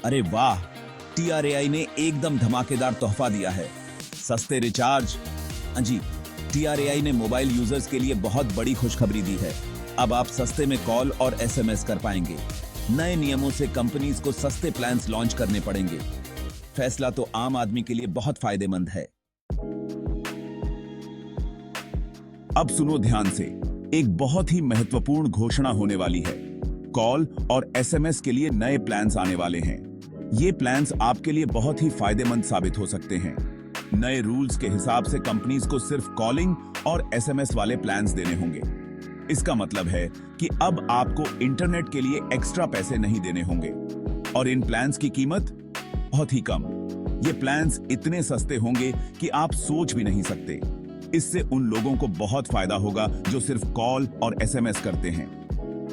अरे वाह, TRAI ने एकदम धमाकेदार तोहफा दिया है। सस्ते रिचार्ज। हाँ जी, TRAI ने मोबाइल यूजर्स के लिए बहुत बड़ी खुशखबरी दी है। अब आप सस्ते में कॉल और SMS कर पाएंगे। नए नियमों से कंपनीज को सस्ते प्लान्स लॉन्च करने पड़ेंगे। फैसला तो आम आदमी के लिए बहुत फायदेमंद है। अब सुनो ध्यान से, एक बहुत ही महत्वपूर्ण घोषणा होने वाली है। कॉल और SMS के लिए नए प्लान्स आने वाले हैं। ये प्लान्स आपके लिए बहुत ही फायदेमंद साबित हो सकते हैं। नए रूल्स के हिसाब से कंपनीज को सिर्फ कॉलिंग और SMS वाले प्लान्स देने होंगे। इसका मतलब है कि अब आपको इंटरनेट के लिए एक्स्ट्रा पैसे नहीं देने होंगे और इन प्लान्स की कीमत बहुत ही कम। ये प्लान्स इतने सस्ते होंगे कि आप सोच भी नहीं सकते। इससे उन लोगों को बहुत फायदा होगा जो सिर्फ कॉल और SMS करते हैं,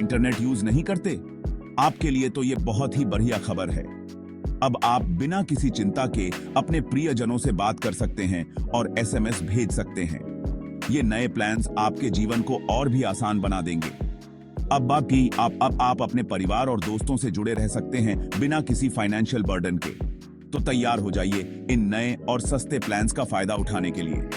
इंटरनेट यूज नहीं करते। आपके लिए तो ये बहुत ही बढ़िया खबर है। अब आप बिना किसी चिंता के अपने प्रियजनों से बात कर सकते हैं और SMS भेज सकते हैं। ये नए प्लान्स आपके जीवन को और भी आसान बना देंगे। अब आप अपने परिवार और दोस्तों से जुड़े रह सकते हैं बिना किसी फाइनेंशियल बर्डन के। तो तैयार हो जाइए इन नए और सस्ते प्लान्स का फायदा उठाने के लिए।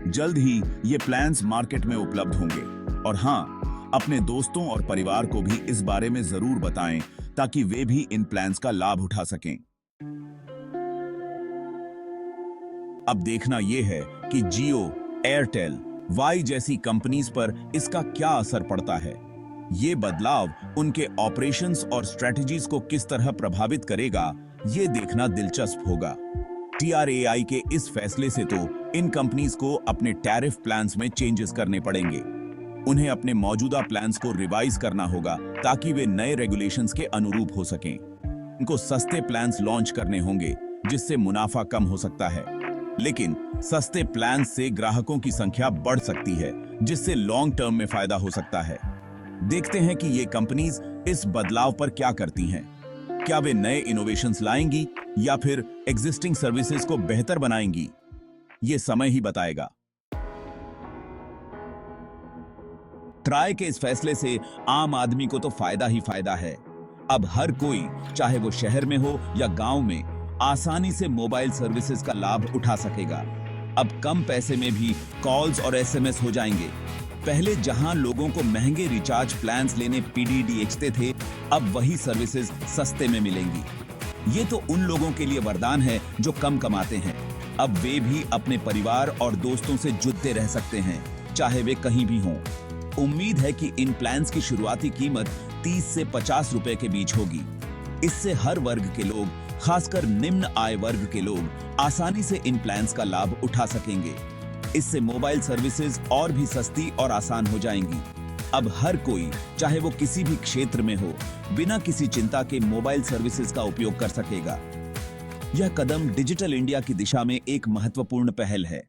जल्द ही ये प्लान्स मार्केट में उपलब्ध होंगे। और हाँ, अपने दोस्तों और परिवार को भी इस बारे में जरूर बताएं ताकि वे भी इन प्लान्स का लाभ उठा सकें। अब देखना यह है कि जियो, एयरटेल, वाई जैसी कंपनीज पर इसका क्या असर पड़ता है। ये बदलाव उनके ऑपरेशंस और स्ट्रेटजीज को किस तरह प्रभावित करेगा, ये देखना दिलचस्प होगा। TRAI के इस फैसले से तो इन कंपनीज को अपने टैरिफ प्लान्स में चेंजेस करने पड़ेंगे। उन्हें अपने मौजूदा प्लान्स को रिवाइज करना होगा ताकि वे नए रेगुलेशंस के अनुरूप हो सकें। इनको सस्ते प्लान्स लॉन्च करने होंगे जिससे मुनाफा कम हो सकता है, लेकिन सस्ते प्लान्स से ग्राहकों की संख्या बढ़ सकती है जिससे लॉन्ग टर्म में फायदा हो सकता है। देखते हैं कि ये कंपनीज इस बदलाव पर क्या करती हैं। क्या वे नए इनोवेशंस लाएंगी या फिर एग्जिस्टिंग सर्विसेज को बेहतर बनाएंगी? ये समय ही बताएगा। ट्राई के इस फैसले से आम आदमी को तो फायदा ही फायदा है। अब हर कोई, चाहे वो शहर में हो या गांव में, आसानी से मोबाइल सर्विसेज का लाभ उठा सकेगा। अब कम पैसे में भी कॉल्स और SMS हो जाएंगे। पहले जहां लोगों को महंगे रिचार्ज प्लान्स लेने PDD थे, अब वही सर्विसेज सस्ते में मिलेंगी। ये तो उन लोगों के लिए वरदान है जो कम कमाते हैं। अब वे भी अपने परिवार और दोस्तों से जुड़ते रह सकते हैं, चाहे वे कहीं भी हों। उम्मीद है कि इन प्लान्स की शुरुआती कीमत 30 से 50 रुपए के बीच होगी। इससे हर वर्ग के लोग, खासकर निम्न आय वर्ग के लोग, आसानी से इन प्लान्स का लाभ उठा सकेंगे। इससे मोबाइल सर्विसेज और भी सस्ती और आसान हो जाएंगी। अब हर कोई, चाहे वो किसी भी क्षेत्र में हो, बिना किसी चिंता के मोबाइल सर्विसेज का उपयोग कर सकेगा। यह कदम डिजिटल इंडिया की दिशा में एक महत्वपूर्ण पहल है।